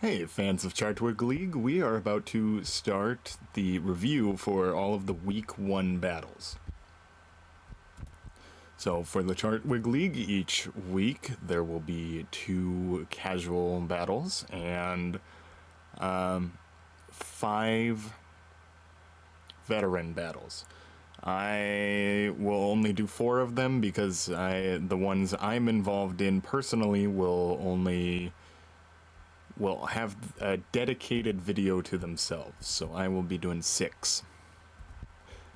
Hey, fans of Chartwig League, we are about to start the review for all of the Week 1 battles. So, for the Chartwig League, each week there will be 2 casual battles and 5 veteran battles. I will only do 4 of them because the ones I'm involved in personally will have a dedicated video to themselves, so I will be doing 6.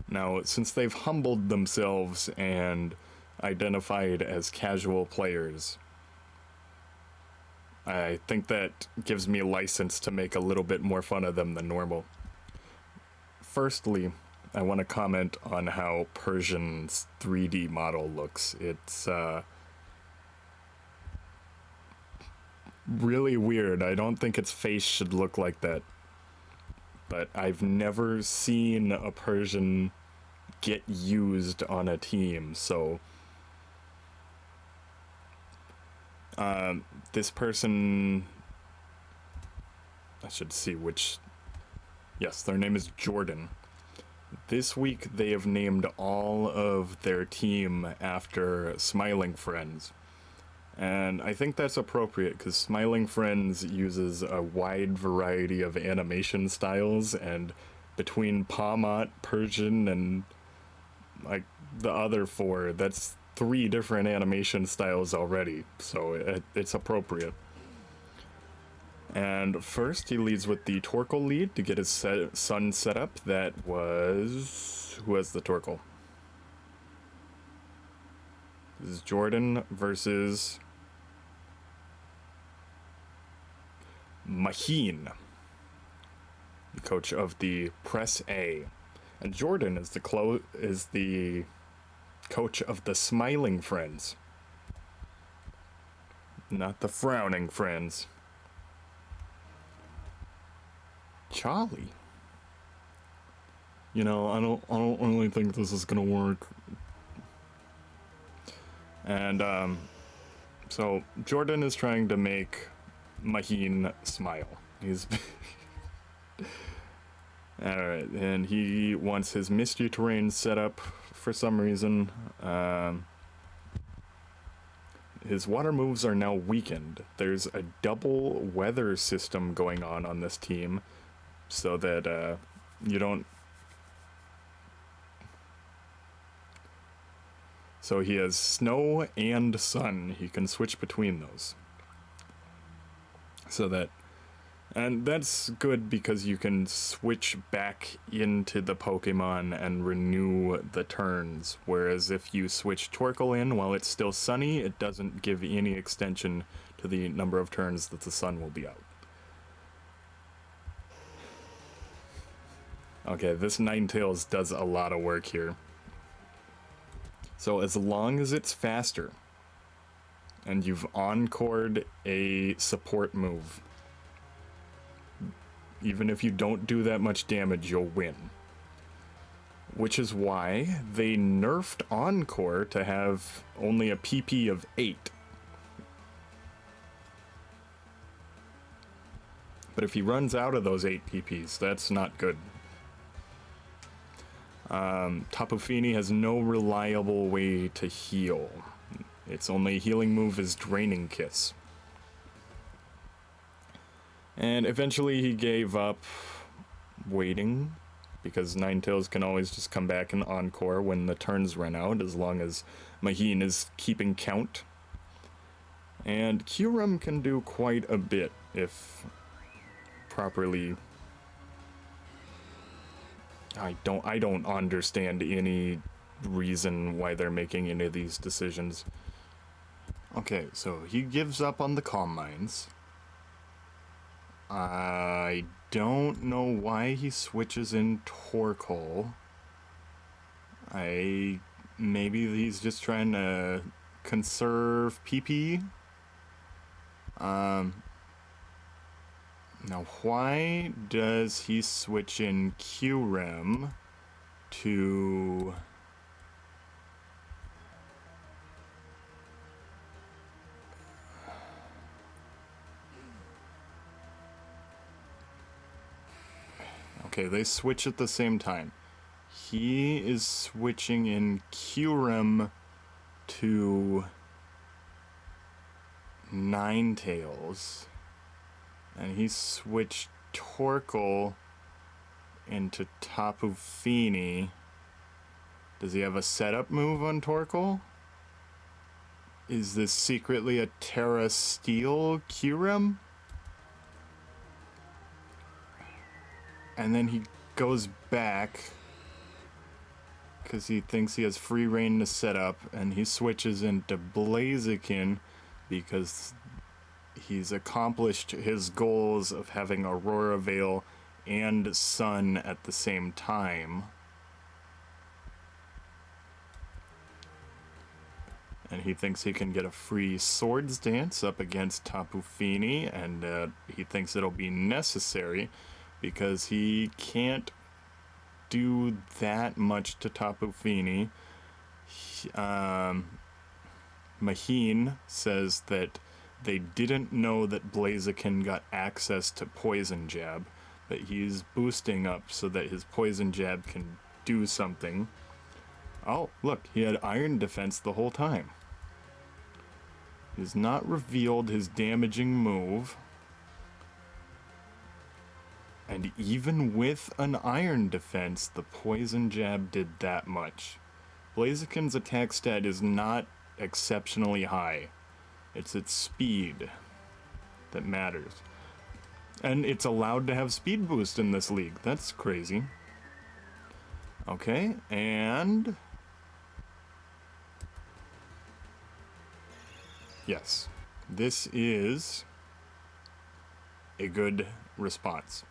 Now, since they've humbled themselves and identified as casual players, I think that gives me a license to make a little bit more fun of them than normal. Firstly, I want to comment on how Persian's 3D model looks. It's really weird. I don't think its face should look like that. But I've never seen a Persian get used on a team, so this person, I should see which, yes, their name is Jordan. This week they have named all of their team after Smiling Friends. And I think that's appropriate because Smiling Friends uses a wide variety of animation styles, and between Pawmot, Persian, and like the other 4, that's 3 different animation styles already, so it's appropriate. And first he leads with the Torkoal lead to get his sun set up. That was... who has the Torkoal? This is Jordan versus Maheen, the coach of the Press A. And Jordan is the coach of the Smiling Friends, not the Frowning Friends. Charlie. You know, I don't really think this is gonna work. And so Jordan is trying to make Maheen smile. He's alright, and he wants his mystery terrain set up for some reason. His water moves are now weakened. There's a double weather system going on this team, so that you don't... So he has snow and sun. He can switch between those. So that... And that's good because you can switch back into the Pokemon and renew the turns, whereas if you switch Torkoal in while it's still sunny, it doesn't give any extension to the number of turns that the sun will be out. Okay, this Ninetales does a lot of work here. So as long as it's faster, and you've encored a support move, even if you don't do that much damage, you'll win. Which is why they nerfed Encore to have only a PP of 8. But if he runs out of those 8 PPs, that's not good. Tapu Fini has no reliable way to heal. Its only healing move is Draining Kiss. And eventually he gave up waiting, because Ninetales can always just come back and encore when the turns run out, as long as Maheen is keeping count. And Kyurem can do quite a bit if properly... I don't understand any reason why they're making any of these decisions. Okay, so he gives up on the Calm Minds. I don't know why he switches in Torkoal. Maybe he's just trying to conserve PP. Now why does he switch in Kyurem to... Okay, they switch at the same time. He is switching in Kyurem to Ninetales. And he switched Torkoal into Tapu Fini. Does he have a setup move on Torkoal? Is this secretly a Terra Steel Kyurem? And then he goes back because he thinks he has free reign to set up, and he switches into Blaziken because he's accomplished his goals of having Aurora Veil and Sun at the same time. And he thinks he can get a free Swords Dance up against Tapu Fini, and he thinks it'll be necessary because he can't do that much to Tapu Fini. Maheen says that they didn't know that Blaziken got access to Poison Jab, but he's boosting up so that his Poison Jab can do something. Oh, look, he had Iron Defense the whole time. He's not revealed his damaging move. And even with an Iron Defense, the Poison Jab did that much. Blaziken's attack stat is not exceptionally high. It's its speed that matters. And it's allowed to have speed boost in this league. That's crazy. Okay, and yes, this is a good response.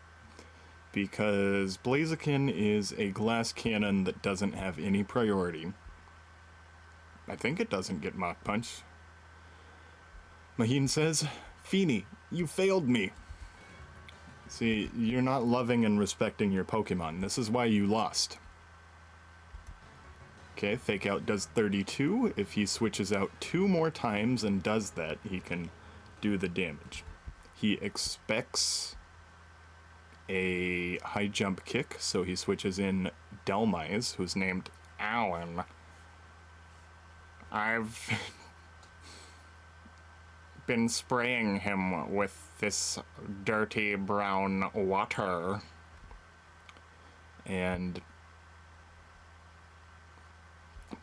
Because Blaziken is a glass cannon that doesn't have any priority. I think it doesn't get Mach Punch. Maheen says, Fini, you failed me. See, you're not loving and respecting your Pokemon. This is why you lost. Okay, Fake Out does 32. If he switches out 2 more times and does that, he can do the damage. He expects a high jump kick, so he switches in Delmise, who's named Alan. I've been spraying him with this dirty brown water.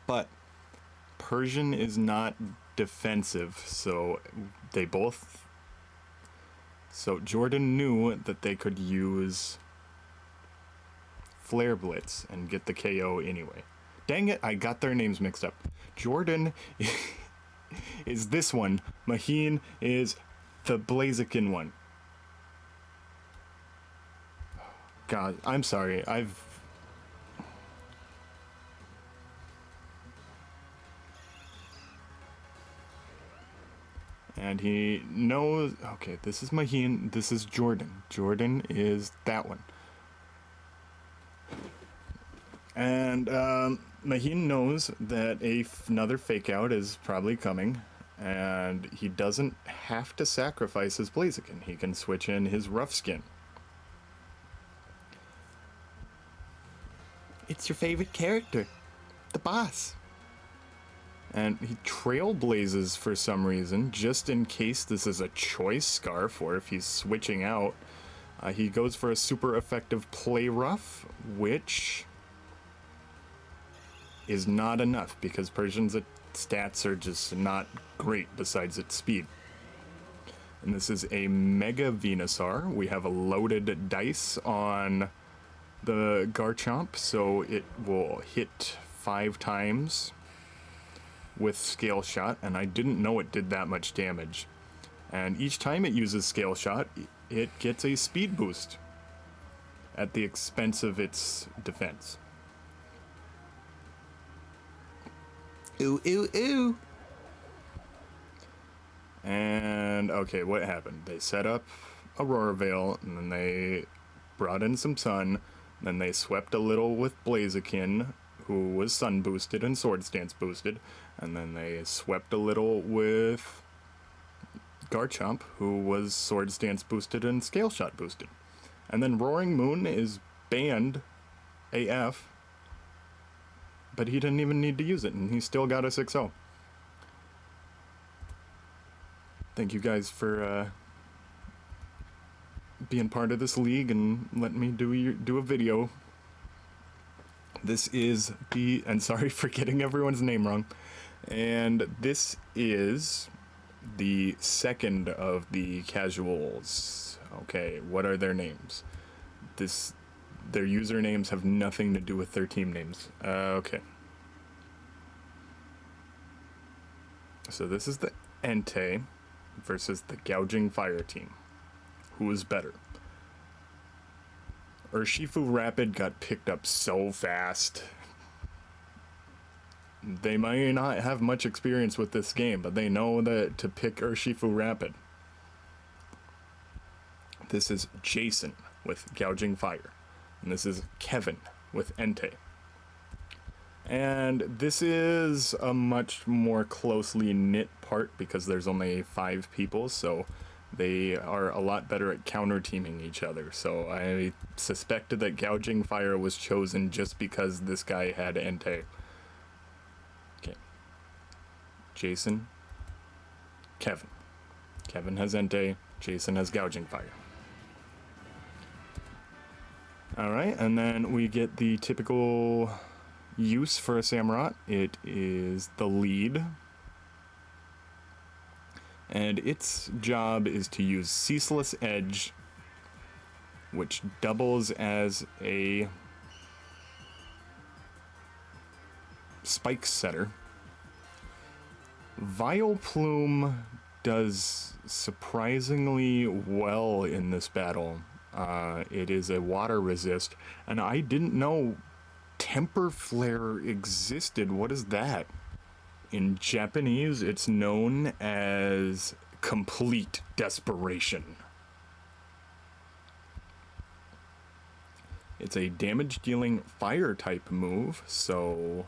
But Persian is not defensive, so Jordan knew that they could use Flare Blitz and get the KO anyway. Dang it, I got their names mixed up. Jordan is this one. Maheen is the Blaziken one. God, I'm sorry. And he knows... Okay, this is Maheen. This is Jordan. Jordan is that one. And Maheen knows that another Fake Out is probably coming. And he doesn't have to sacrifice his Blaziken. He can switch in his Rough Skin. It's your favorite character. The boss. And he trailblazes for some reason, just in case this is a choice scarf, or if he's switching out. He goes for a super effective Play Rough, which is not enough, because Persian's stats are just not great besides its speed. And this is a Mega Venusaur. We have a loaded dice on the Garchomp, so it will hit 5 times with Scale Shot, and I didn't know it did that much damage. And each time it uses Scale Shot, it gets a speed boost at the expense of its defense. Ooh, ooh, ooh. And, okay, what happened? They set up Aurora Veil, and then they brought in some Sun, then they swept a little with Blaziken, who was Sun boosted and Swords Dance boosted, and then they swept a little with Garchomp, who was Swords Dance boosted and Scale Shot boosted. And then Roaring Moon is banned AF, but he didn't even need to use it, and he still got a 6-0. Thank you guys for being part of this league and letting me do a video. This is and sorry for getting everyone's name wrong, and this is the second of the casuals. Okay, what are their names? Their usernames have nothing to do with their team names. Okay. So this is the Entei versus the Gouging Fire team. Who is better? Urshifu Rapid got picked up so fast. They might not have much experience with this game, but they know that to pick Urshifu Rapid. This is Jason with Gouging Fire. And this is Kevin with Entei. And this is a much more closely knit part because there's only 5 people, so they are a lot better at counter-teaming each other. So I suspected that Gouging Fire was chosen just because this guy had Entei. Okay. Jason. Kevin. Kevin has Entei. Jason has Gouging Fire. Alright, and then we get the typical use for a Samurott. It is the lead. And its job is to use Ceaseless Edge, which doubles as a spike setter. Vileplume does surprisingly well in this battle. It is a water resist, and I didn't know Temper Flare existed. What is that? In Japanese, it's known as Complete Desperation. It's a damage-dealing fire-type move, so...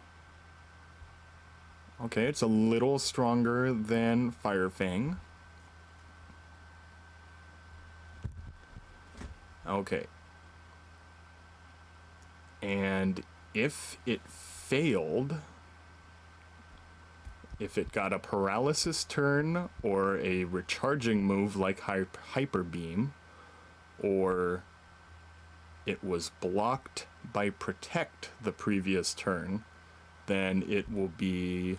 Okay, it's a little stronger than Fire Fang. Okay. And if it failed, if it got a paralysis turn or a recharging move like Hyper Beam, or it was blocked by Protect the previous turn, then it will be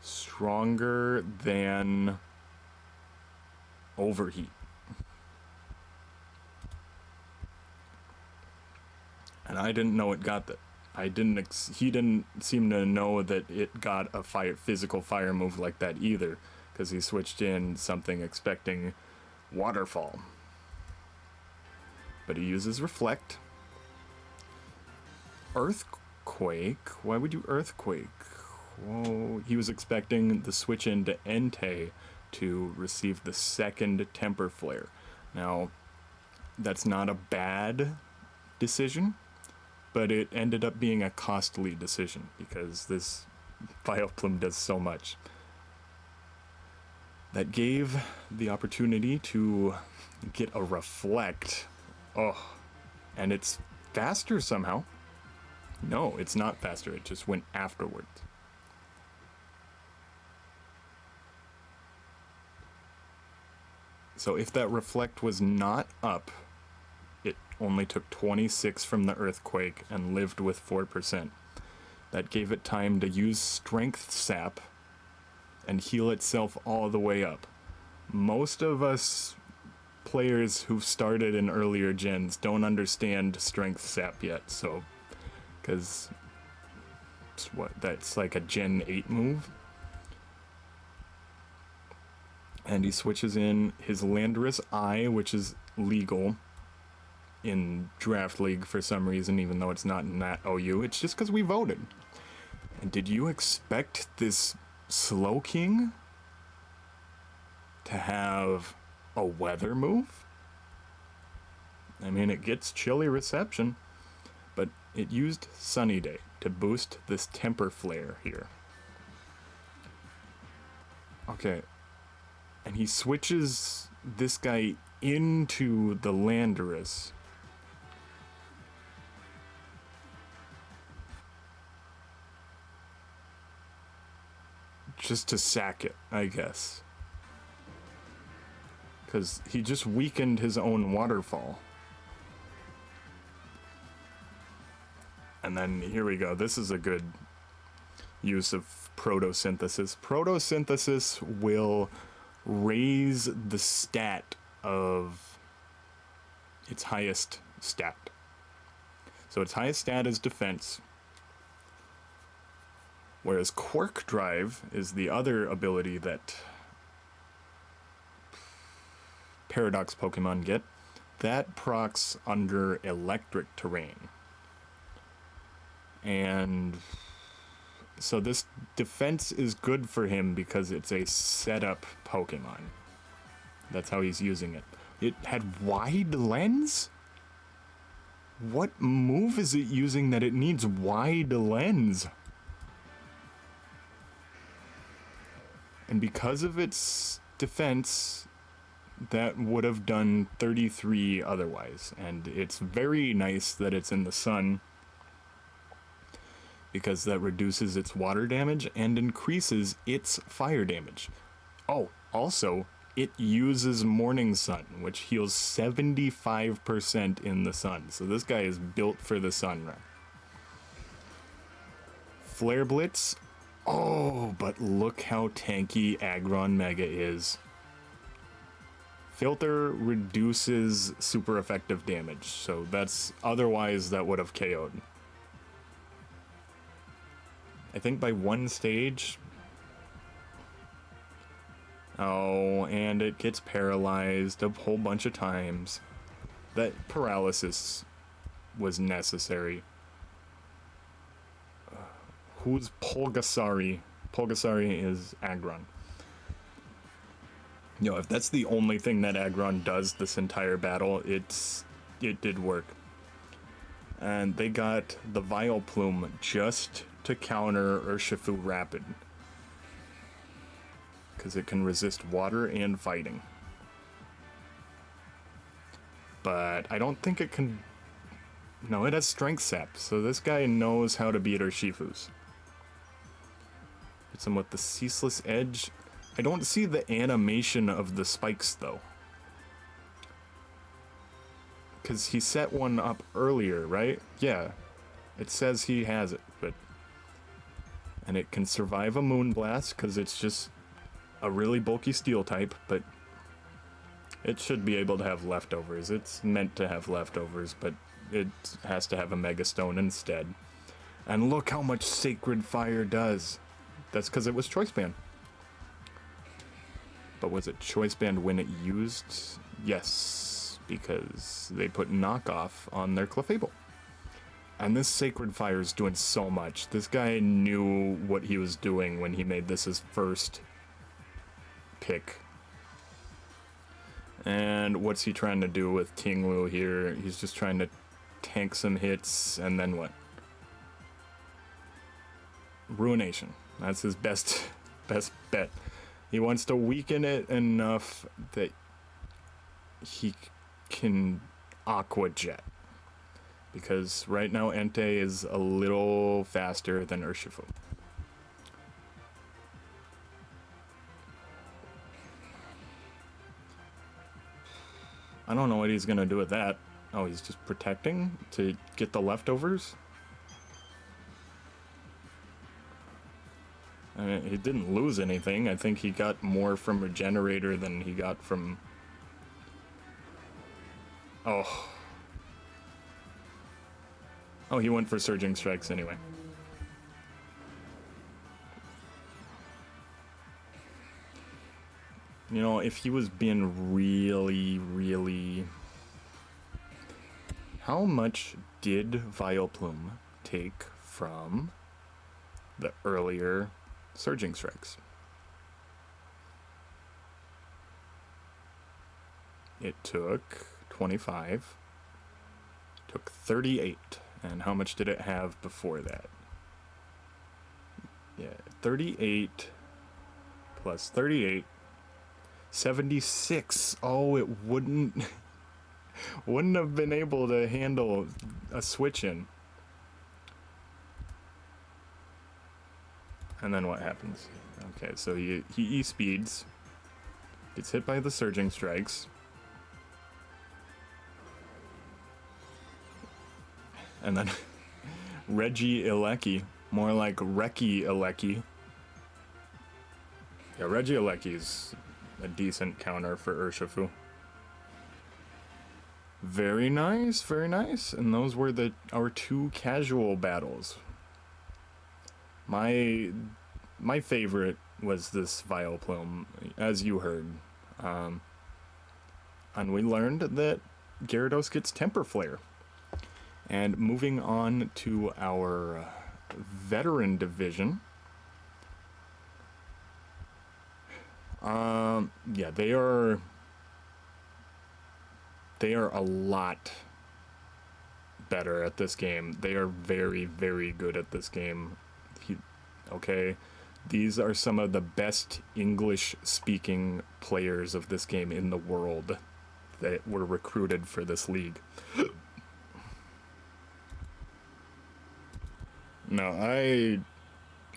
stronger than Overheat. And I didn't know it got that. He didn't seem to know that it got a physical fire move like that either, because he switched in something expecting Waterfall. But he uses Reflect. Earthquake? Why would you Earthquake? Whoa. He was expecting the switch into Entei to receive the second Temper Flare. Now, that's not a bad decision, but it ended up being a costly decision because this Vileplume does so much. That gave the opportunity to get a Reflect. Oh, and it's faster somehow. No, it's not faster, it just went afterwards. So if that Reflect was not up, it only took 26 from the Earthquake and lived with 4%. That gave it time to use Strength Sap and heal itself all the way up. Most of us players who've started in earlier gens don't understand Strength Sap yet, so... because that's like a Gen 8 move. And he switches in his Landorus Eye, which is legal in Draft League for some reason, even though it's not in that OU. It's just because we voted. And did you expect this Slowking to have a weather move? I mean, it gets chilly reception, but it used Sunny Day to boost this Temper Flare here. Okay. And he switches this guy into the Landorus. just to sack it, I guess. Because he just weakened his own waterfall. And then here we go. This is a good use of protosynthesis. Protosynthesis will raise the stat of its highest stat. So its highest stat is defense. Whereas Quirk Drive is the other ability that Paradox Pokemon get. That procs under electric terrain. And so this defense is good for him because it's a setup Pokemon. That's how he's using it. It had wide lens? What move is it using that it needs wide lens? And because of its defense, that would have done 33 otherwise. And it's very nice that it's in the sun, because that reduces its water damage and increases its fire damage. Oh, also, it uses Morning Sun, which heals 75% in the sun. So this guy is built for the sun run. Flare Blitz. Oh, but look how tanky Aggron Mega is. Filter reduces super effective damage, so that's, otherwise that would have KO'd. I think by one stage. Oh, and it gets paralyzed a whole bunch of times. That paralysis was necessary. Who's Pulgasari? Pulgasari is Aggron. You know, if that's the only thing that Aggron does this entire battle, it did work. And they got the Vileplume just to counter Urshifu Rapid. Because it can resist water and fighting. But I don't think it can... No, it has Strength Sap, so this guy knows how to beat Urshifus. Hits him with the Ceaseless Edge. I don't see the animation of the spikes, though. Because he set one up earlier, right? Yeah. It says he has it, but... And it can survive a Moonblast, because it's just a really bulky steel type, but... It should be able to have leftovers. It's meant to have leftovers, but it has to have a Mega Stone instead. And look how much Sacred Fire does. That's because it was Choice Band. But was it Choice Band when it used? Yes, because they put Knockoff on their Clefable. And this Sacred Fire is doing so much. This guy knew what he was doing when he made this his first pick. And what's he trying to do with Tinglu here? He's just trying to tank some hits, and then what? Ruination. That's his best bet. He wants to weaken it enough that he can Aqua Jet. Because right now Entei is a little faster than Urshifu. I don't know what he's gonna do with that. Oh, he's just protecting to get the leftovers? I mean, he didn't lose anything. I think he got more from Regenerator than he got from... Oh. Oh, he went for Surging Strikes anyway. You know, if he was being really... How much did Vileplume take from the earlier Surging Strikes? It took 25. Took 38. And how much did it have before that? Yeah, 38 plus 38. 76. Oh, it wouldn't have been able to handle a switch in. And then what happens? Okay, so he E-speeds. Gets hit by the surging strikes. And then Reggie Ilecki. More like Reki Ilecki. Yeah, Reggie Ilecki's a decent counter for Urshifu. Very nice, very nice. And those were our 2 casual battles. My favorite was this Vileplume, as you heard. And we learned that Gyarados gets Temper Flare. And moving on to our veteran division. Yeah, they are a lot better at this game. They are very, very good at this game. Okay, these are some of the best English-speaking players of this game in the world that were recruited for this league. No, I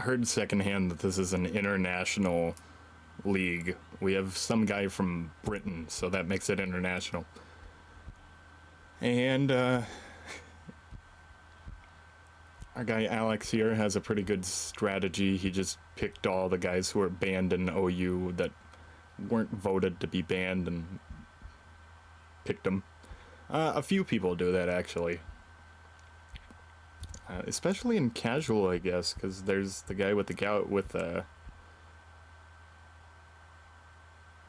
heard secondhand that this is an international league. We have some guy from Britain, so that makes it international. And our guy Alex here has a pretty good strategy. He just picked all the guys who are banned in OU that weren't voted to be banned and picked them. A few people do that, actually. Especially in casual, I guess, because there's the guy with the gout with the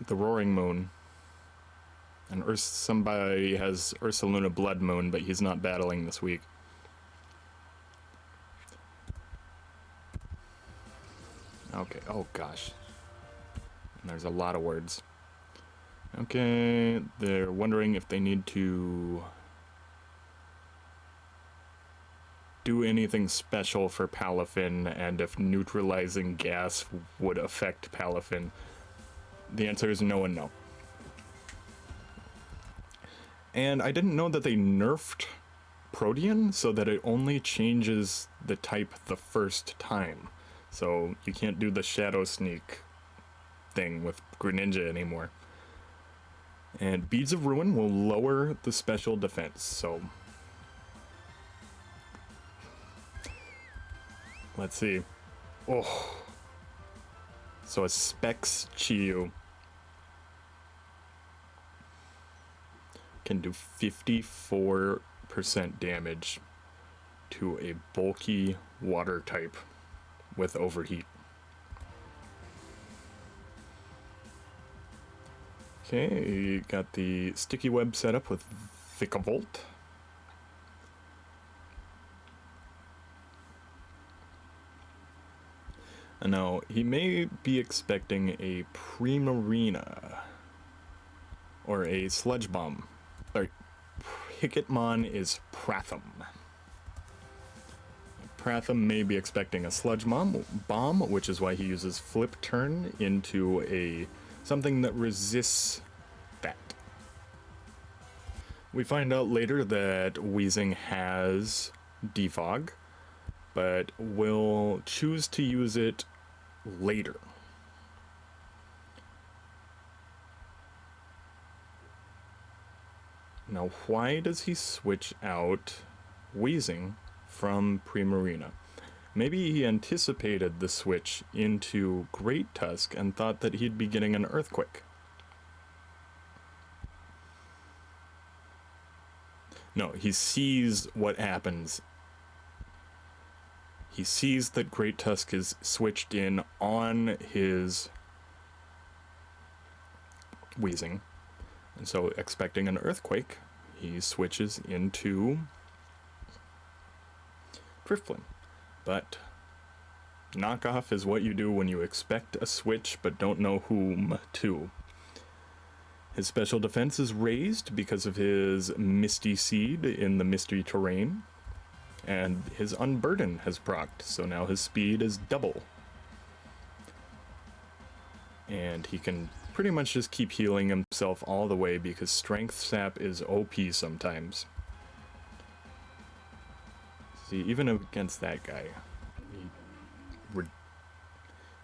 Roaring Moon. And somebody has Ursaluna Blood Moon, but he's not battling this week. Okay, oh gosh. And there's a lot of words. Okay, they're wondering if they need to do anything special for Palafin and if neutralizing gas would affect Palafin. The answer is no and no. And I didn't know that they nerfed Protean so that it only changes the type the first time. So you can't do the Shadow Sneak thing with Greninja anymore. And Beads of Ruin will lower the special defense, so let's see. Oh. So a Specs Chiyu can do 54% damage to a bulky water type with Overheat. Okay, you got the Sticky Web set up with Vikavolt. And now, he may be expecting a Primarina or a Sludge Bomb. Sorry, Hitmonlee is Pratham. Pratham may be expecting a Sludge Bomb, which is why he uses Flip Turn into something that resists that. We find out later that Weezing has Defog, but will choose to use it later. Now, why does he switch out Weezing from Primarina? Maybe he anticipated the switch into Great Tusk and thought that he'd be getting an Earthquake. No, he sees what happens. He sees that Great Tusk is switched in on his Weezing. And so, expecting an Earthquake, he switches into Drifblim. But knockoff is what you do when you expect a switch but don't know whom to. His special defense is raised because of his Misty Seed in the Mystery Terrain. And his Unburden has procced, so now his speed is double. And he can pretty much just keep healing himself all the way because Strength Sap is OP sometimes. See, even against that guy,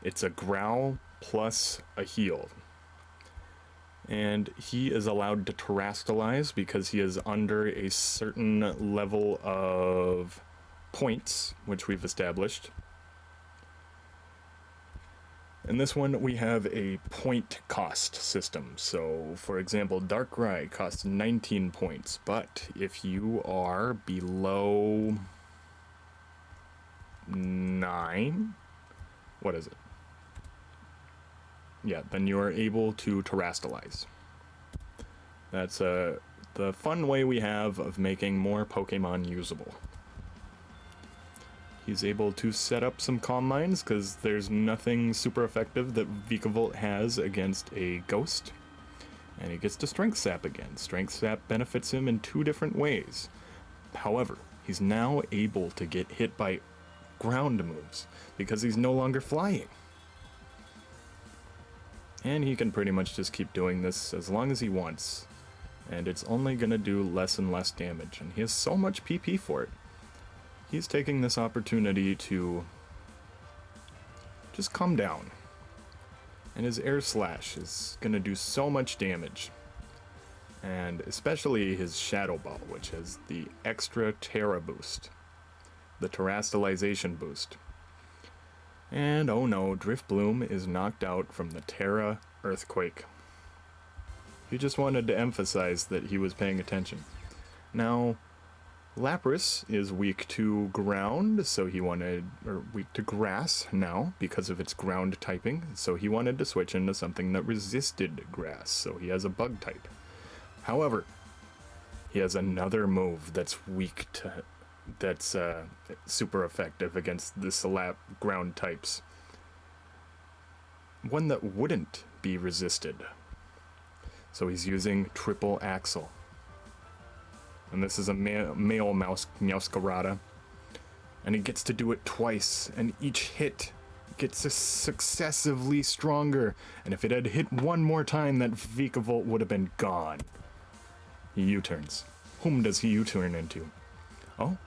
It's a growl plus a heal. And he is allowed to terastalize because he is under a certain level of points, which we've established. In this one, we have a point cost system. So, for example, Darkrai costs 19 points, but if you are below 9, what is it? Yeah, then you are able to terastalize. That's the fun way we have of making more Pokemon usable. He's able to set up some Calm Minds because there's nothing super effective that Vikavolt has against a Ghost. And he gets to Strength Sap again. Strength Sap benefits him in 2 different ways. However, he's now able to get hit by ground moves because he's no longer flying. And he can pretty much just keep doing this as long as he wants. And it's only going to do less and less damage. And he has so much PP for it. He's taking this opportunity to just calm down. And his Air Slash is going to do so much damage. And especially his Shadow Ball, which has the extra Terra boost. The Terastalization boost. And oh no, Drifbloom is knocked out from the Terra Earthquake. He just wanted to emphasize that he was paying attention. Now, Lapras is weak to ground, so he wanted, or weak to grass now because of its ground typing, so he wanted to switch into something that resisted grass, so he has a bug type. However, he has another move that's weak to, that's super effective against the ground types. One that wouldn't be resisted. So he's using Triple Axle. And this is a male Meowscarada. And he gets to do it twice, and each hit gets successively stronger. And if it had hit one more time, that Vikavolt would have been gone. He U-turns. Whom does he U-turn into? Oh?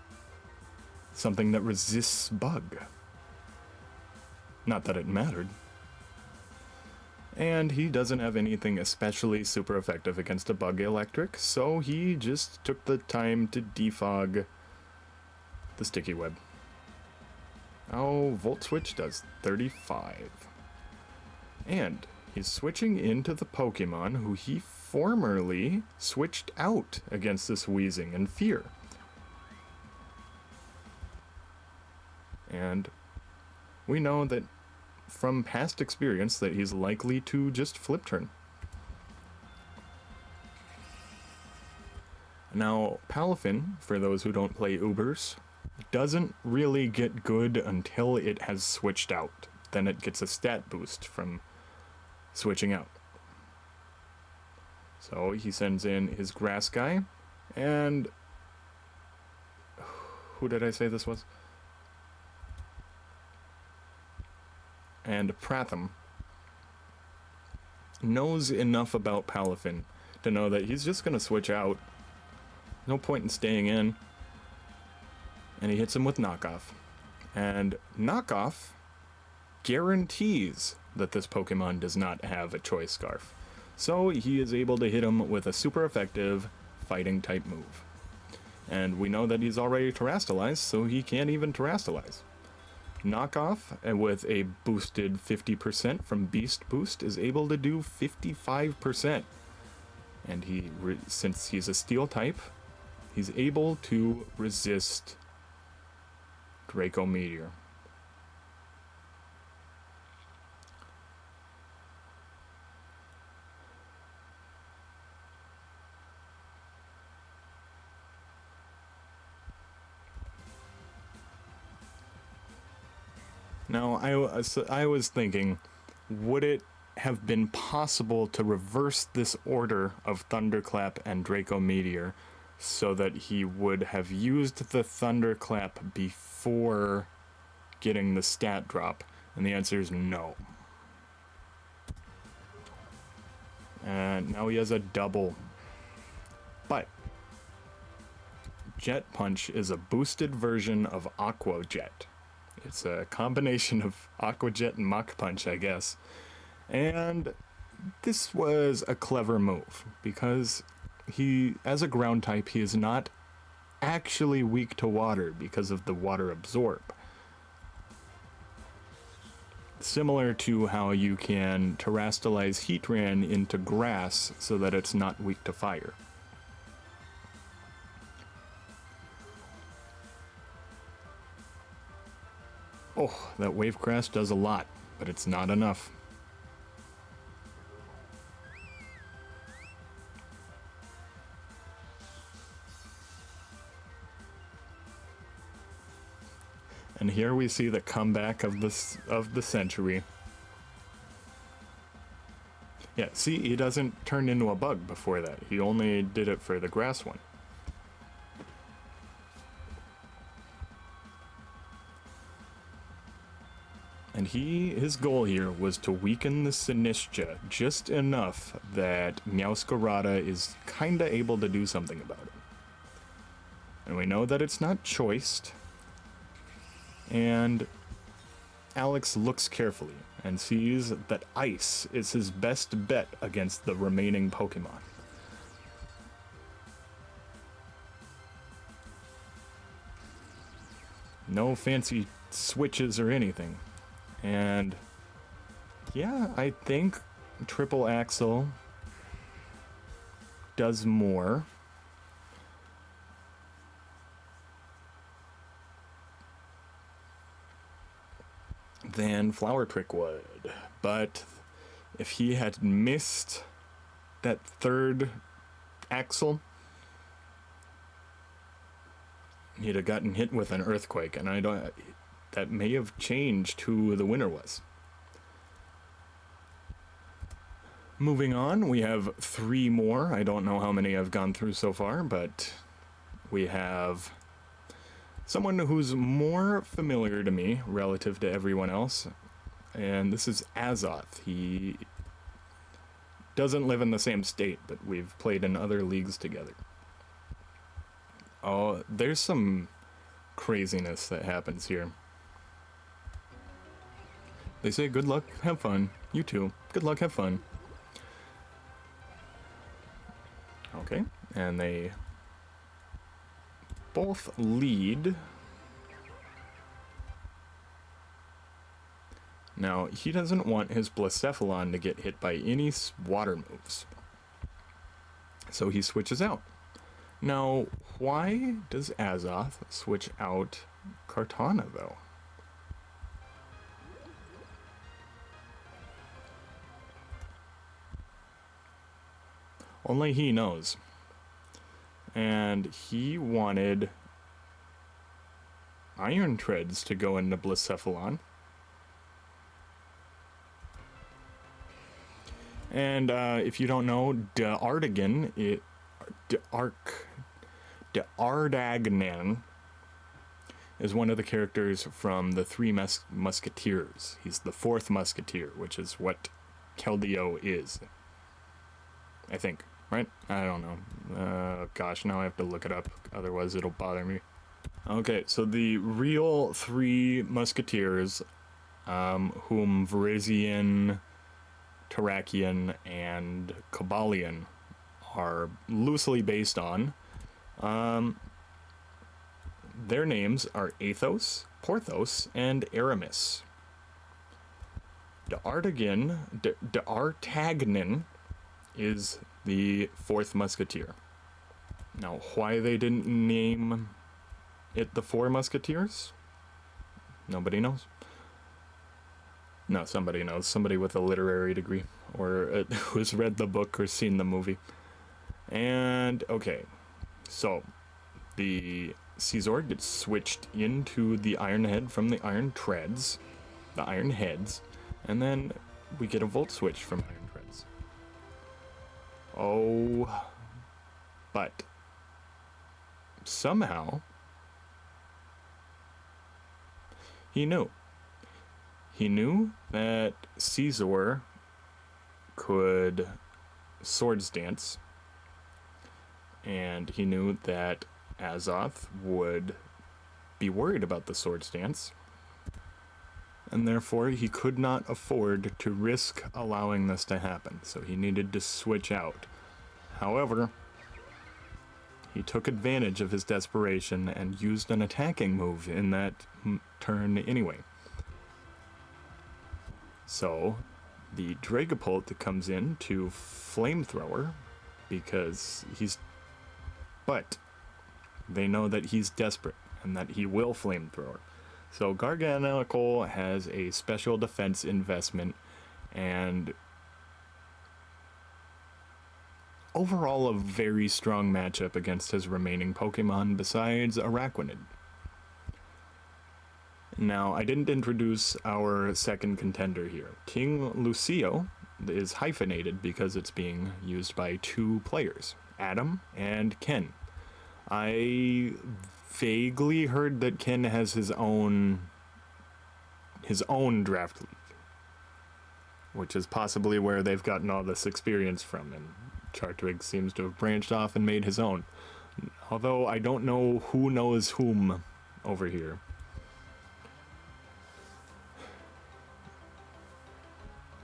Something that resists bug. Not that it mattered. And he doesn't have anything especially super effective against a bug electric, so he just took the time to defog the Sticky Web. Oh, Volt Switch does 35. And he's switching into the Pokemon who he formerly switched out against this Wheezing and Fear. And we know that from past experience that he's likely to just flip turn. Now, Palafin, for those who don't play Ubers, doesn't really get good until it has switched out. Then it gets a stat boost from switching out. So he sends in his Grass guy, and who did I say this was? And Pratham knows enough about Palafin to know that he's just going to switch out. No point in staying in. And he hits him with Knockoff. And Knockoff guarantees that this Pokemon does not have a Choice Scarf. So he is able to hit him with a super effective fighting type move. And we know that he's already Terastalized, so he can't even Terastalize. Knockoff, with a boosted 50% from Beast Boost, is able to do 55%. And since he's a Steel type, he's able to resist Draco Meteor. Now, I was thinking, would it have been possible to reverse this order of Thunderclap and Draco Meteor so that he would have used the Thunderclap before getting the stat drop? And the answer is no. And now he has a double. But Jet Punch is a boosted version of Aqua Jet. It's a combination of Aqua Jet and Mach Punch, I guess. And this was a clever move, because he, as a ground type, he is not actually weak to water because of the water absorb. Similar to how you can terrestrialize Heatran into grass so that it's not weak to fire. Oh, that Wave Crash does a lot, but it's not enough. And here we see the comeback of the century. Yeah, see, he doesn't turn into a bug before that. He only did it for the grass one. And his goal here was to weaken the Sinistcha just enough that Meowscarada is kinda able to do something about it. And we know that it's not choiced. And Alex looks carefully and sees that Ice is his best bet against the remaining Pokemon. No fancy switches or anything. And yeah, I think Triple Axel does more. Than Flower Trick would. But if he had missed that third axle, he'd have gotten hit with an earthquake, and that may have changed who the winner was. Moving on, we have 3 more. I don't know how many I've gone through so far, but we have someone who's more familiar to me relative to everyone else, and this is Azoth. He doesn't live in the same state, but we've played in other leagues together. Oh, there's some craziness that happens here. They say good luck, have fun. You too. Good luck, have fun. Okay, and they both lead. Now, he doesn't want his Blacephalon to get hit by any water moves, so he switches out. Now, why does Azoth switch out Kartana, though? Only he knows. And he wanted Iron Treads to go into Blacephalon. And if you don't know, D'Ardagnan is one of the characters from the Three Musketeers. He's the 4th Musketeer, which is what Keldeo is. I think, right? I don't know. Gosh, now I have to look it up, otherwise it'll bother me. Okay, so the real 3 Musketeers, whom Virizion, Terrakion, and Cobalion are loosely based on, their names are Athos, Porthos, and Aramis. D'Artagnan is the 4th Musketeer. Now, why they didn't name it the 4 Musketeers? Nobody knows. No, somebody knows. Somebody with a literary degree, or who's read the book or seen the movie. And, okay, so the Scizor gets switched into the Iron Head from the Iron Treads, the Iron Heads, and then we get a Volt Switch from Iron Treads. Oh, but somehow he knew. He knew that Scizor could Swords Dance, and he knew that Azoth would be worried about the Swords Dance, and therefore he could not afford to risk allowing this to happen, so he needed to switch out. However, he took advantage of his desperation and used an attacking move in that turn anyway. So, the Dragapult comes in to Flamethrower because but they know that he's desperate and that he will Flamethrower. So Garganacl has a special defense investment and overall a very strong matchup against his remaining Pokemon besides Araquanid. Now, I didn't introduce our second contender here. King Lucio is hyphenated because it's being used by two players, Adam and Ken. I vaguely heard that Ken has his own draft league, which is possibly where they've gotten all this experience from, and Chartwig seems to have branched off and made his own. Although I don't know who knows whom over here.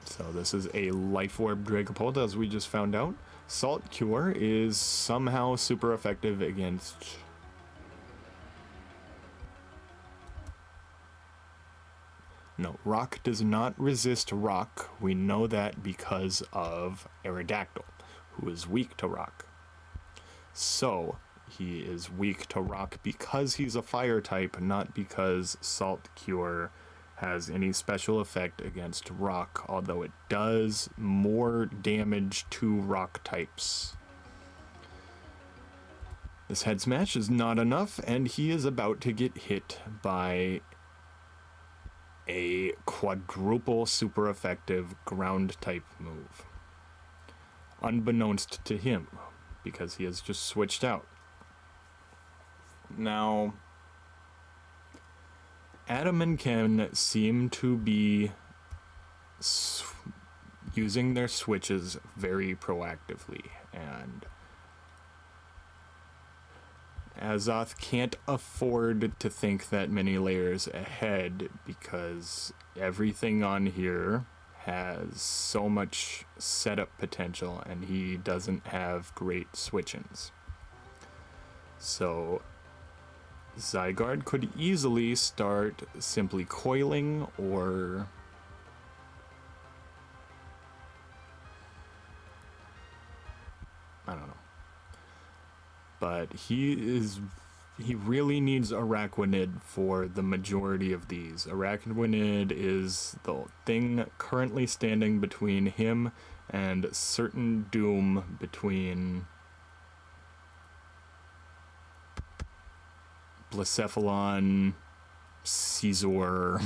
So this is a Life Orb Dragapult, as we just found out. Salt Cure is somehow super effective against... No, rock does not resist rock. We know that because of Aerodactyl, who is weak to rock. So, he is weak to rock because he's a fire type, not because Salt Cure has any special effect against rock, although it does more damage to rock types. This head smash is not enough, and he is about to get hit by a quadruple super effective ground type move. Unbeknownst to him, because he has just switched out. Now, Adam and Ken seem to be using their switches very proactively, and Azoth can't afford to think that many layers ahead because everything on here has so much setup potential and he doesn't have great switch-ins. So Zygarde could easily start simply coiling or I don't know. But he really needs Araquanid for the majority of these. Araquanid is the thing currently standing between him and certain doom between Blacephalon, Caesar.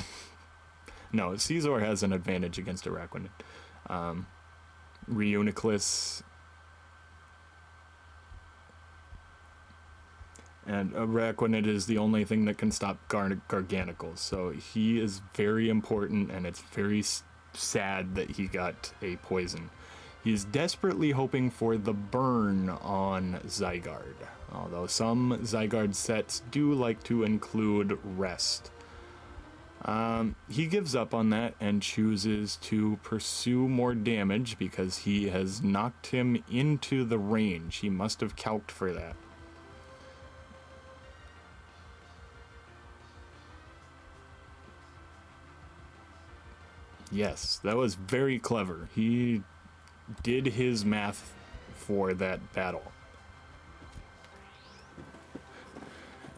No, Caesar has an advantage against Araquanid. Reuniclus. And Araquanid is the only thing that can stop Garganacl, so he is very important, and it's very sad that he got a poison. He's desperately hoping for the burn on Zygarde, although some Zygarde sets do like to include rest. He gives up on that and chooses to pursue more damage because he has knocked him into the range. He must have calced for that. Yes, that was very clever. He did his math for that battle.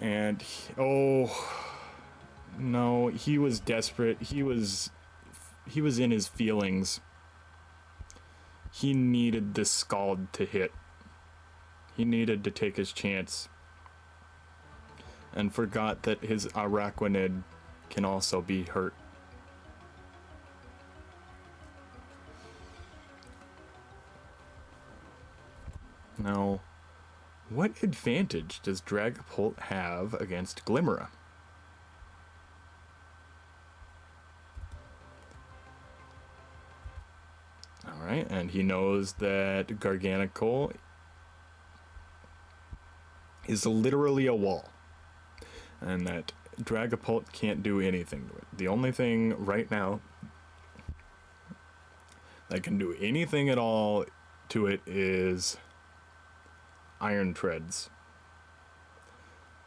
And, oh, no, he was desperate. He was in his feelings. He needed this Scald to hit. He needed to take his chance. And forgot that his Araquanid can also be hurt. Now, what advantage does Dragapult have against Glimmera? Alright, and he knows that Garganacl is literally a wall. And that Dragapult can't do anything to it. The only thing right now that can do anything at all to it is Iron Treads.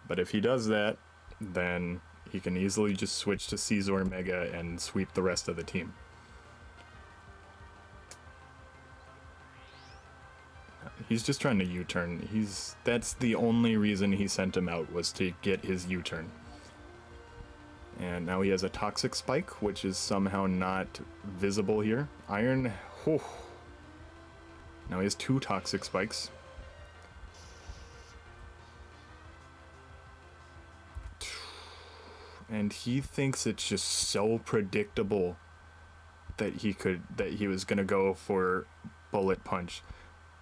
But if he does that, then he can easily just switch to Scizor Mega and sweep the rest of the team. He's just trying to U-turn. That's the only reason he sent him out, was to get his U-turn. And now he has a Toxic Spike, which is somehow not visible here. Iron, whew. Now he has 2 Toxic Spikes. And he thinks it's just so predictable that he was gonna go for Bullet Punch,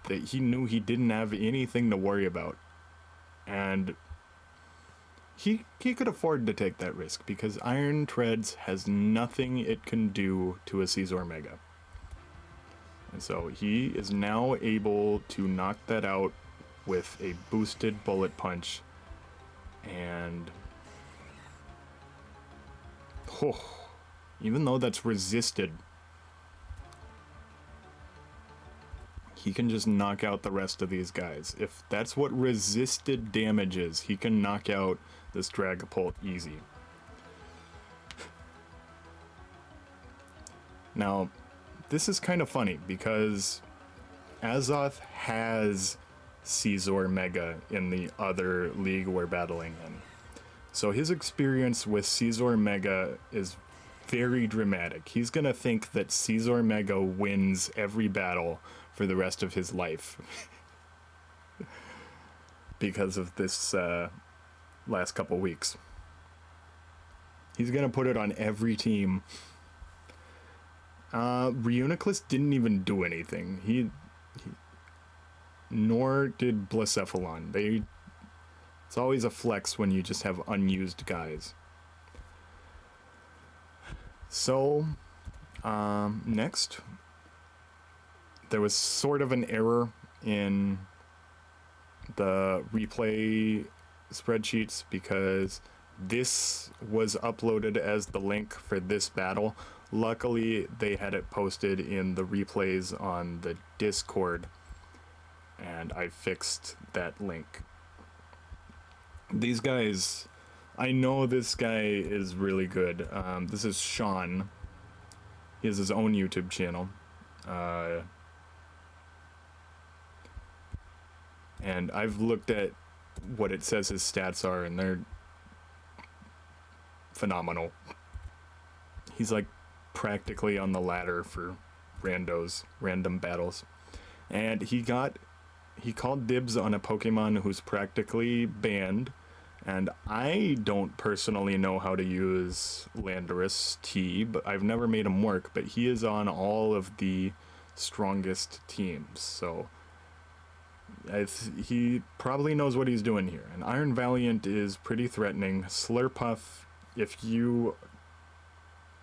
that he knew he didn't have anything to worry about. And he could afford to take that risk, because Iron Treads has nothing it can do to a Scizor Mega. And so he is now able to knock that out with a boosted Bullet Punch. And even though that's resisted, he can just knock out the rest of these guys. If that's what resisted damage is, he can knock out this Dragapult easy. Now, this is kind of funny, because Azoth has Scizor Mega in the other league we're battling in. So his experience with Scizor Mega is very dramatic. He's gonna think that Scizor Mega wins every battle for the rest of his life because of this last couple weeks. He's gonna put it on every team. Reuniclus didn't even do anything. Nor did Blacephalon. It's always a flex when you just have unused guys. So, next, there was sort of an error in the replay spreadsheets, because this was uploaded as the link for this battle. Luckily, they had it posted in the replays on the Discord, and I fixed that link. These guys, I know this guy is really good. This is Sean. He has his own YouTube channel. And I've looked at what it says his stats are, and they're phenomenal. He's like practically on the ladder for random battles. And he called dibs on a Pokemon who's practically banned, and I don't personally know how to use Landorus T, but I've never made him work, but he is on all of the strongest teams, so he probably knows what he's doing here. And Iron Valiant is pretty threatening. Slurpuff, if you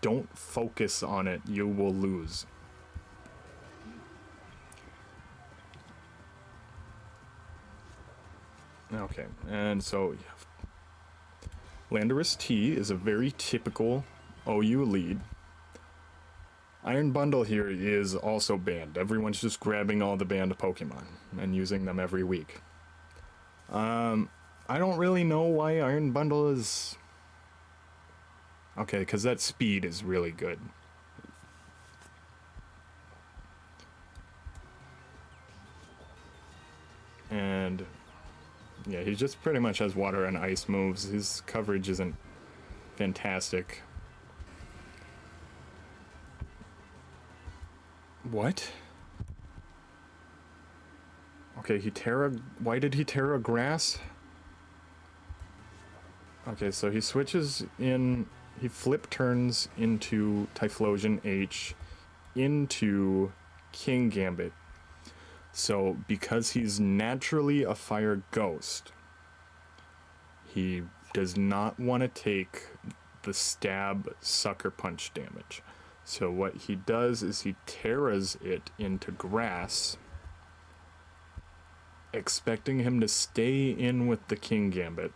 don't focus on it, you will lose. Okay, and so Landorus T is a very typical OU lead. Iron Bundle here is also banned. Everyone's just grabbing all the banned Pokemon and using them every week. I don't really know why Iron Bundle is... Okay, because that speed is really good. And yeah, he just pretty much has water and ice moves. His coverage isn't fantastic. What? Okay, why did he Terra Grass? Okay, so he switches in, he flip turns into Typhlosion H into King Gambit. So, because he's naturally a fire ghost, he does not want to take the stab sucker punch damage. So what he does is he terras it into grass, expecting him to stay in with the King Gambit.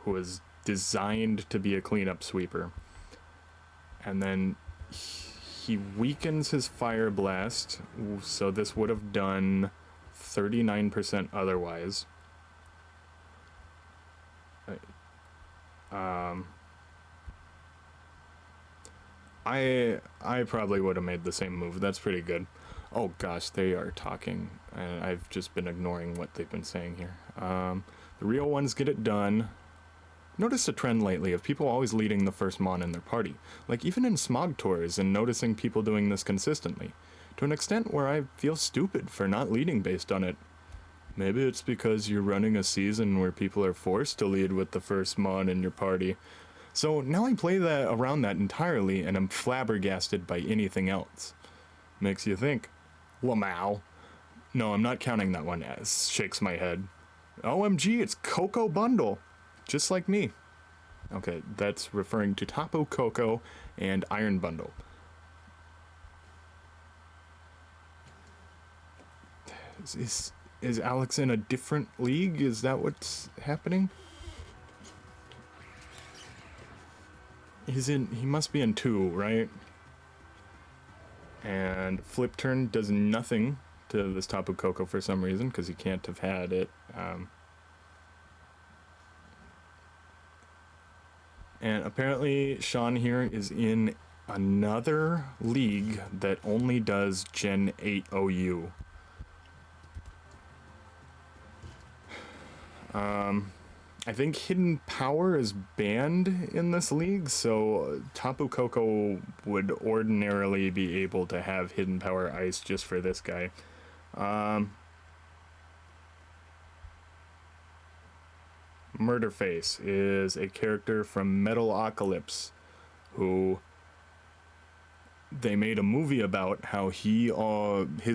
who is designed to be a cleanup sweeper. And then he weakens his Fire Blast, so this would have done 39% otherwise. I probably would have made the same move. That's pretty good. Oh gosh, they are talking, and I've just been ignoring what they've been saying here. The real ones get it done. Noticed a trend lately of people always leading the first Mon in their party, like even in Smog Tours, and noticing people doing this consistently, to an extent where I feel stupid for not leading based on it. Maybe it's because you're running a season where people are forced to lead with the first Mon in your party. So now I play that around that entirely, and I'm flabbergasted by anything else. Makes you think. Lamau. No, I'm not counting that one as. Shakes my head. OMG, it's Coco Bundle. Just like me. Okay, that's referring to Tapu Koko and Iron Bundle. Is Alex in a different league? Is that what's happening? He must be in 2, right? And Flip Turn does nothing to this Tapu Koko for some reason, because he can't have had it. And apparently Sean here is in another league that only does Gen 8 OU. I think Hidden Power is banned in this league, so Tapu Koko would ordinarily be able to have Hidden Power Ice just for this guy. Murderface is a character from Metalocalypse, who they made a movie about how his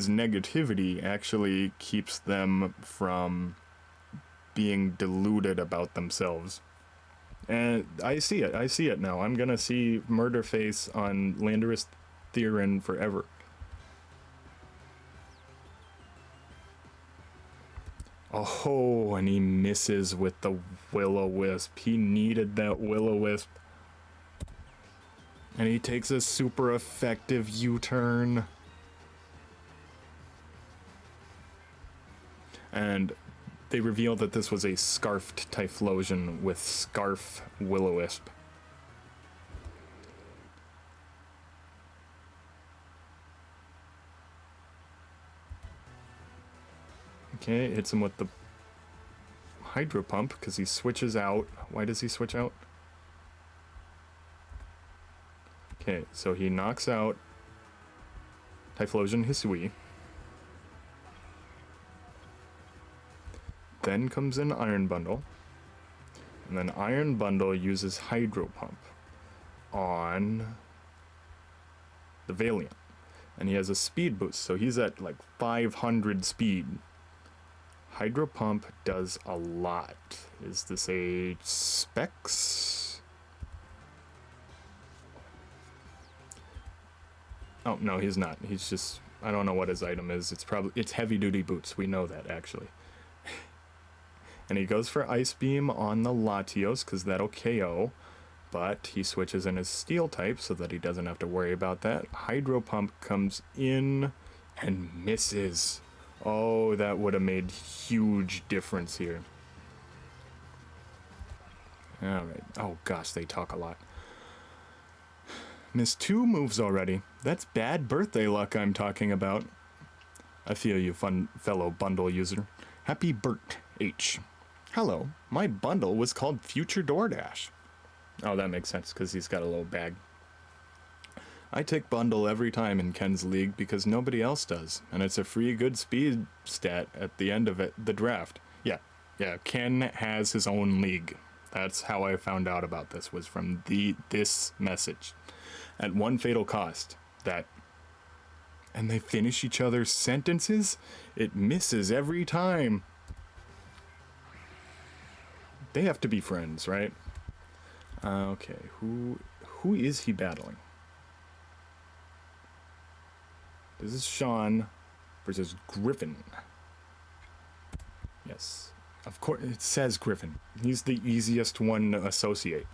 negativity actually keeps them from being deluded about themselves. And I see it now. I'm gonna see Murderface on Landorus Theron forever. Oh, and he misses with the Will-O-Wisp. He needed that Will-O-Wisp. And he takes a super effective U-turn. And they reveal that this was a Scarfed Typhlosion with Scarf Will-O-Wisp. Okay, hits him with the Hydro Pump because he switches out. Why does he switch out? Okay, so he knocks out Typhlosion Hisui. Then comes an Iron Bundle. And then Iron Bundle uses Hydro Pump on the Valiant. And he has a speed boost, so he's at like 500 speed. Hydro Pump does a lot. Is this a Specs? Oh, no, he's not. He's just, I don't know what his item is. It's heavy duty boots. We know that, actually. And he goes for Ice Beam on the Latios, because that'll KO. But he switches in his Steel type so that he doesn't have to worry about that. Hydro Pump comes in and misses. Oh, that would have made huge difference here. Alright. Oh gosh, they talk a lot. Missed 2 moves already. That's bad birthday luck I'm talking about. I feel you, fun fellow bundle user. Happy Bert H. Hello, my bundle was called Future DoorDash. Oh, that makes sense, because he's got a little bag. I take bundle every time in Ken's league because nobody else does, and it's a free good speed stat at the end of the draft. Yeah, Ken has his own league. That's how I found out about this, was from this message. At one fatal cost, and they finish each other's sentences? It misses every time. They have to be friends, right? Okay, who is he battling? This is Sean versus Griffin. Yes. Of course, it says Griffin. He's the easiest one to associate.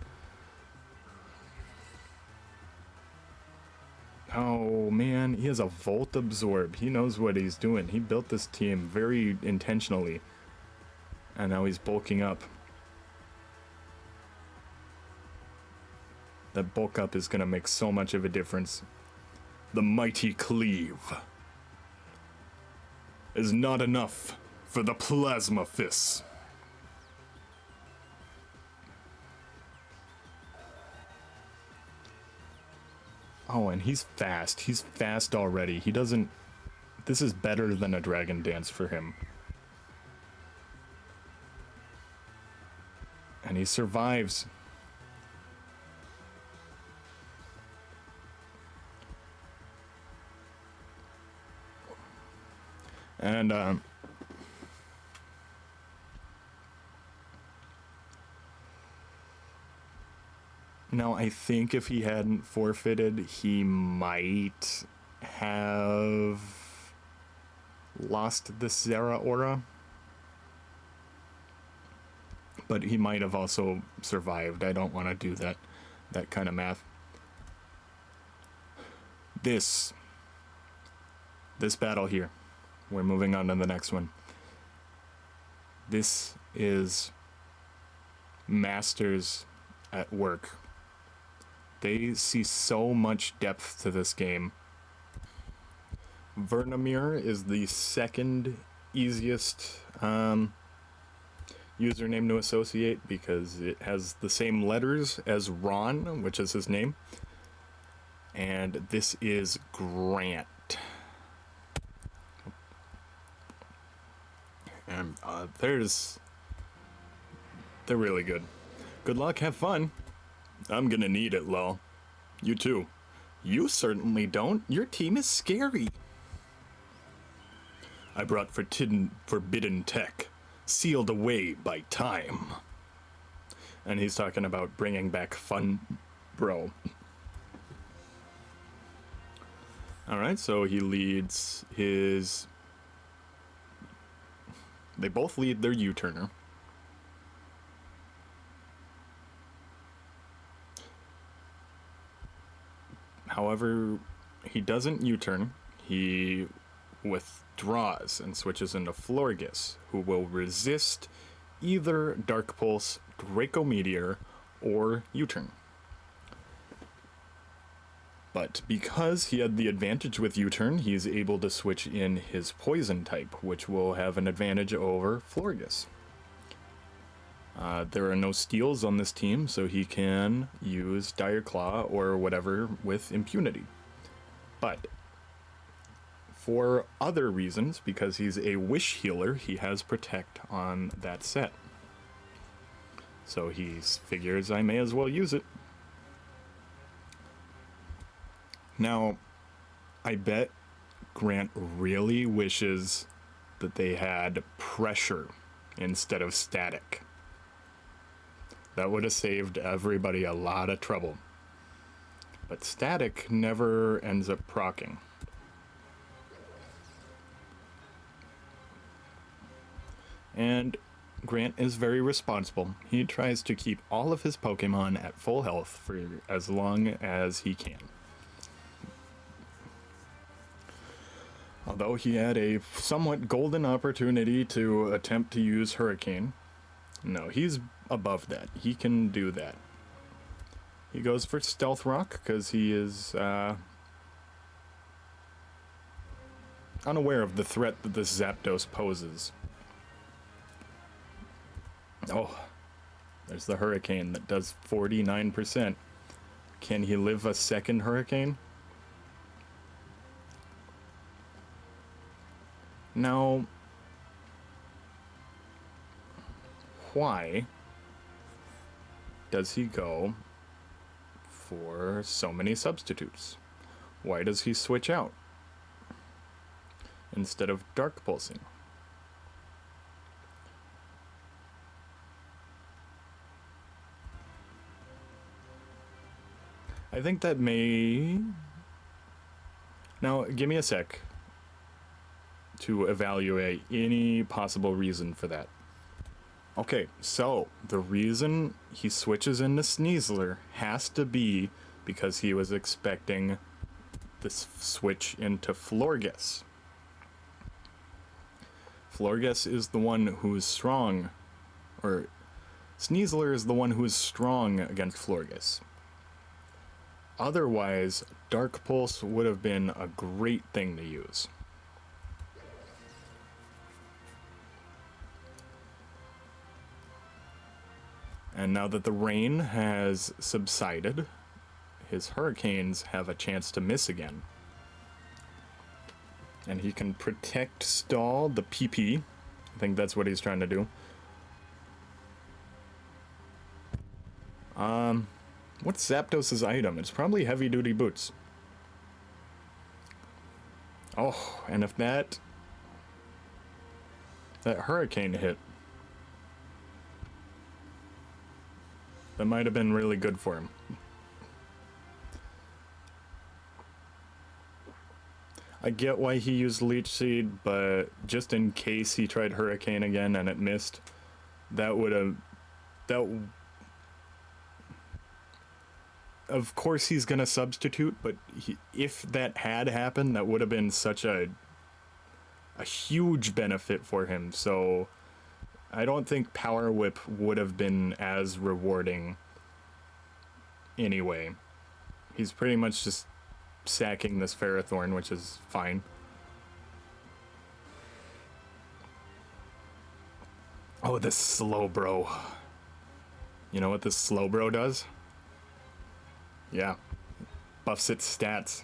Oh man, he has a Volt Absorb. He knows what he's doing. He built this team very intentionally. And now he's bulking up. That bulk up is going to make so much of a difference. The mighty cleave is not enough for the plasma fists. Oh, and he's fast. He's fast already. He doesn't... This is better than a Dragon Dance for him. And he survives. And, now, I think if he hadn't forfeited, he might have lost the Zera Aura. But he might have also survived. I don't want to do that kind of math. This battle here. We're moving on to the next one. This is masters at work. They see so much depth to this game. Vernamir is the second easiest username to associate because it has the same letters as Ron, which is his name. And this is Grant. And they're really good. Good luck, have fun. I'm gonna need it, lol. You too. You certainly don't. Your team is scary. I brought forbidden tech, sealed away by time. And he's talking about bringing back fun, bro. Alright, so he leads his... They both lead their U-turner. However, he doesn't U-turn. He withdraws and switches into Florges, who will resist either Dark Pulse, Draco Meteor, or U-turn. But because he had the advantage with U-turn, he's able to switch in his Poison type, which will have an advantage over Florges. There are no steals on this team, so he can use Dire Claw or whatever with impunity. But for other reasons, because he's a Wish Healer, he has Protect on that set. So he figures I may as well use it. Now, I bet Grant really wishes that they had Pressure instead of Static. That would have saved everybody a lot of trouble. But Static never ends up proccing. And Grant is very responsible. He tries to keep all of his Pokemon at full health for as long as he can. Although he had a somewhat golden opportunity to attempt to use Hurricane. No, he's above that. He can do that. He goes for Stealth Rock because he is unaware of the threat that this Zapdos poses. Oh, there's the Hurricane that does 49%. Can he live a second Hurricane? Now, why does he go for so many substitutes? Why does he switch out instead of Dark Pulsing? I think that may... Now, give me a sec to evaluate any possible reason for that. Okay, so the reason he switches into Sneasler has to be because he was expecting this switch into Florges. Florges is the one who's strong, or Sneasler is the one who is strong against Florges. Otherwise, Dark Pulse would have been a great thing to use. And now that the rain has subsided, his hurricanes have a chance to miss again. And he can protect stall the PP. I think that's what he's trying to do. What's Zapdos's item? It's probably heavy duty boots. Oh, and if that hurricane hit, that might have been really good for him. I get why he used Leech Seed, but just in case he tried Hurricane again and it missed, of course he's gonna substitute, but if that had happened, that would have been such a huge benefit for him. So I don't think Power Whip would have been as rewarding anyway. He's pretty much just sacking this Ferrothorn, which is fine. Oh, this Slowbro. You know what this Slowbro does? Yeah. Buffs its stats.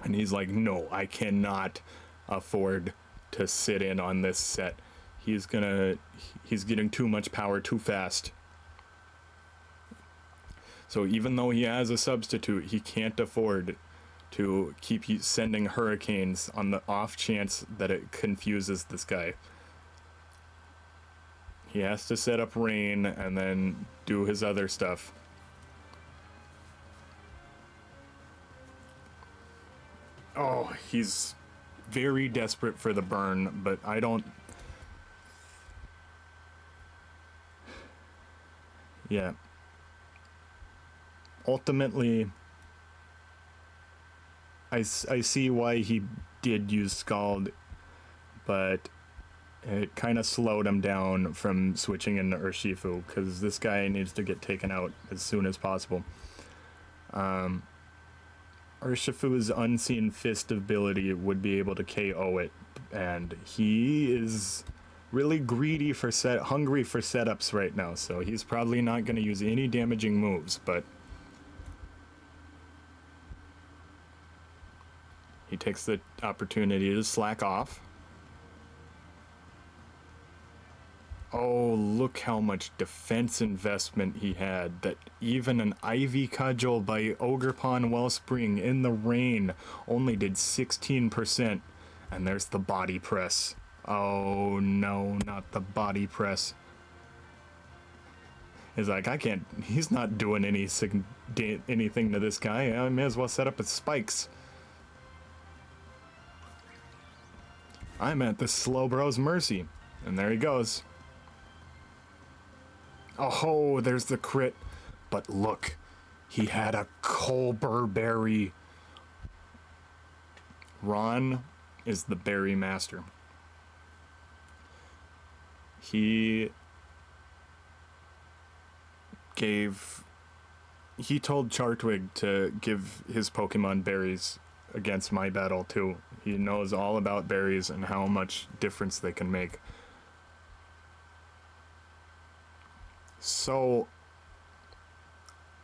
And he's like, no, I cannot afford to sit in on this set. He's getting too much power too fast. So even though he has a substitute, he can't afford to keep sending hurricanes on the off chance that it confuses this guy. He has to set up rain and then do his other stuff. Oh, he's very desperate for the burn, but I don't... Yeah. Ultimately, I see why he did use Scald, but it kind of slowed him down from switching into Urshifu, because this guy needs to get taken out as soon as possible. Urshifu's Unseen Fist ability would be able to KO it, and he is really greedy for hungry for setups right now, so he's probably not going to use any damaging moves, but he takes the opportunity to slack off. Oh, look how much defense investment he had, that even an Ivy Cudgel by Ogerpon Wellspring in the rain only did 16%. And there's the body press. Oh no, not the body press. He's like, he's not doing anything to this guy. I may as well set up his spikes. I'm at the Slowbro's mercy. And there he goes. Oh, there's the crit. But look, he had a Colbur Berry. Ron is the berry master. He told Chartwig to give his Pokemon berries against my battle too. He knows all about berries and how much difference they can make. So,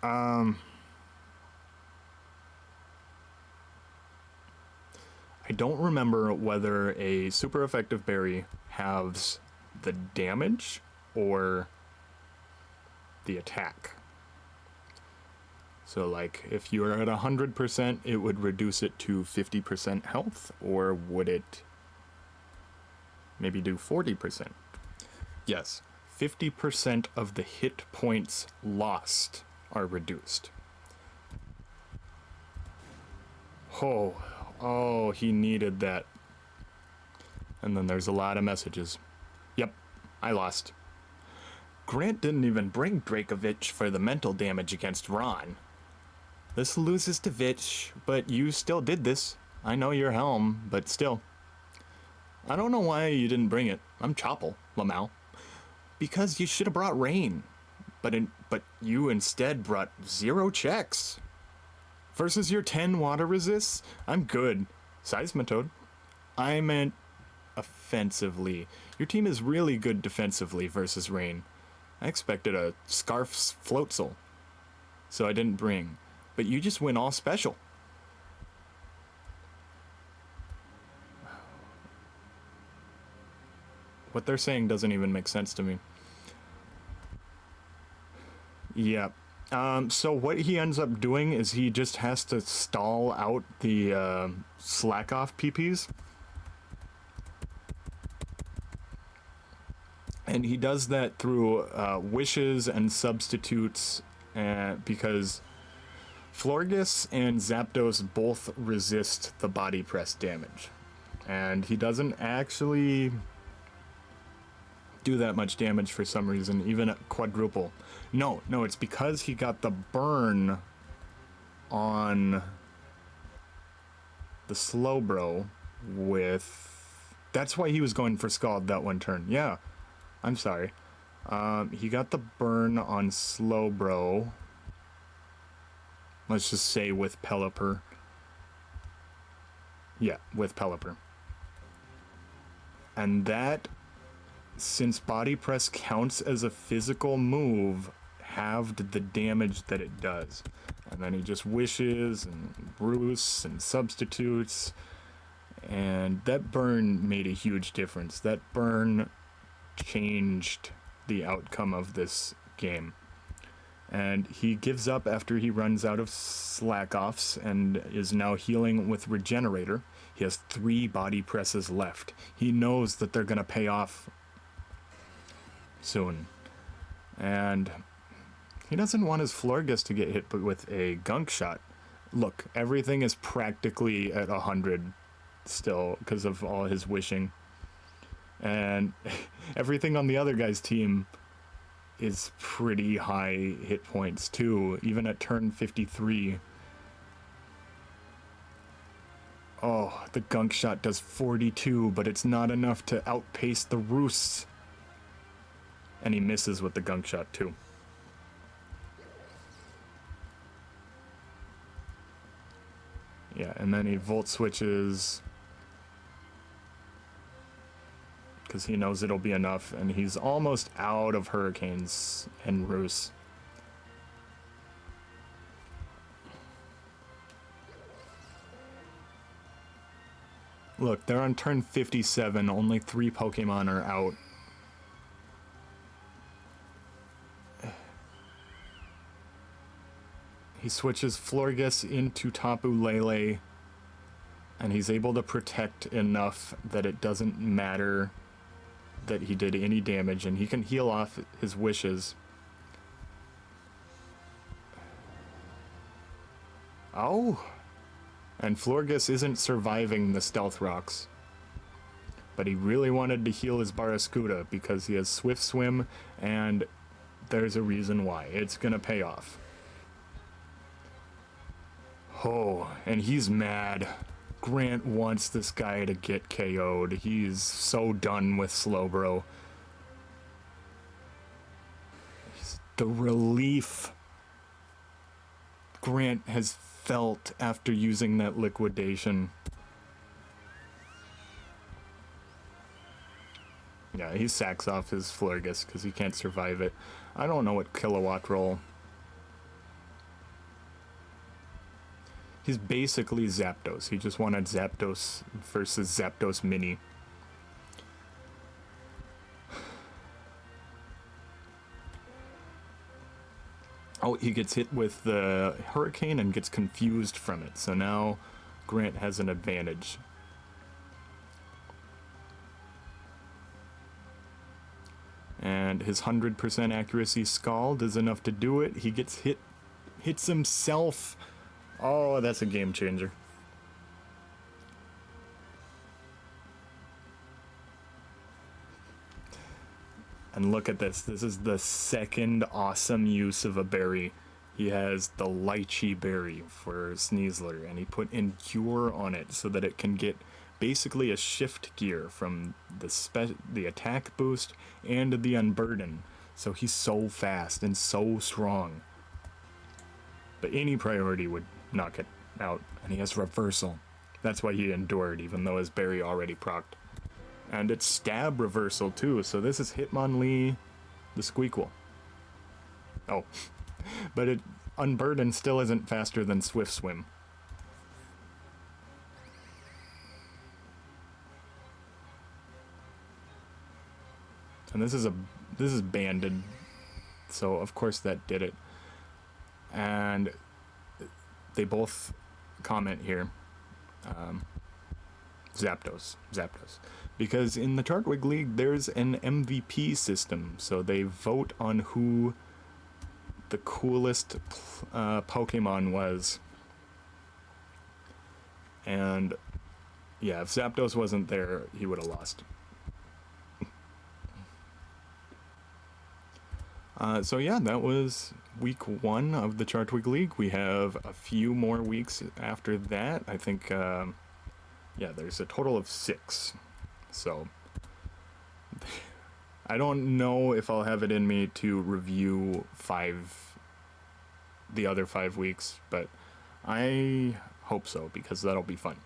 I don't remember whether a super effective berry halves the damage or the attack. So like if you are at 100%, it would reduce it to 50% health, or would it maybe do 40%? Yes, 50% of the hit points lost are reduced. Oh, he needed that. And then there's a lot of messages. Yep, I lost. Grant didn't even bring Drakovich for the mental damage against Ron. This loses to Vich, but you still did this. I know your helm, but still. I don't know why you didn't bring it. I'm Chopple, Lamau. Because you should have brought Rain. But you instead brought 0 checks. Versus your 10 water resists, I'm good. Seismitoad. I meant offensively. Your team is really good defensively versus Rain. I expected a Scarf's Floatzel, so I didn't bring. But you just went all special. What they're saying doesn't even make sense to me. Yeah. So what he ends up doing is he just has to stall out the slack off PPs. And he does that through wishes and substitutes because Florges and Zapdos both resist the body press damage. And he doesn't actually do that much damage for some reason, even at quadruple. No, it's because he got the burn on the Slowbro with... That's why he was going for Scald that one turn. Yeah, I'm sorry. He got the burn on Slowbro. Let's just say with Pelipper. Yeah, with Pelipper. And that, since Body Press counts as a physical move, halved the damage that it does. And then he just wishes and Bruce and substitutes. And that burn made a huge difference. That burn changed the outcome of this game. And he gives up after he runs out of slack offs and is now healing with Regenerator. He has 3 body presses left. He knows that they're going to pay off soon. And he doesn't want his Florges to get hit with a gunk shot. Look, everything is practically at 100 still because of all his wishing. And everything on the other guy's team is pretty high hit points too, even at turn 53. Oh, the gunk shot does 42, but it's not enough to outpace the Roosts. And he misses with the gunk shot too. Yeah, and then he volt switches because he knows it'll be enough, and he's almost out of Hurricanes and Roos. Look, they're on turn 57, only 3 Pokemon are out. He switches Florges into Tapu Lele, and he's able to protect enough that it doesn't matter that he did any damage, and he can heal off his wishes. Oh! And Florges isn't surviving the Stealth Rocks. But he really wanted to heal his Barraskewda because he has Swift Swim, and there's a reason why. It's gonna pay off. Oh, and he's mad. Grant wants this guy to get KO'd. He's so done with Slowbro. The relief Grant has felt after using that liquidation. Yeah, he sacks off his Florges because he can't survive it. I don't know what kilowatt roll. He's basically Zapdos. He just wanted Zapdos versus Zapdos Mini. Oh, he gets hit with the Hurricane and gets confused from it. So now Grant has an advantage. And his 100% accuracy Scald is enough to do it. He gets hits himself. Oh, that's a game changer. And look at this. This is the second awesome use of a berry. He has the lychee berry for Sneasler, and he put Endure on it so that it can get basically a shift gear from the attack boost and the Unburden. So he's so fast and so strong. But any priority would knock it out, and he has Reversal. That's why he endured, even though his berry already procced. And it's Stab Reversal too, so this is Hitmonlee the Squeakquel. Oh, but Unburden still isn't faster than Swift Swim. And this is banded, so of course that did it. And they both comment here, Zapdos. Because in the Chartwig League, there's an MVP system, so they vote on who the coolest Pokemon was. And yeah, if Zapdos wasn't there, he would have lost. So yeah, that was week 1 of the Chartwig League. We have a few more weeks after that. I think, yeah, there's a total of 6. So I don't know if I'll have it in me to review the other 5 weeks, but I hope so, because that'll be fun.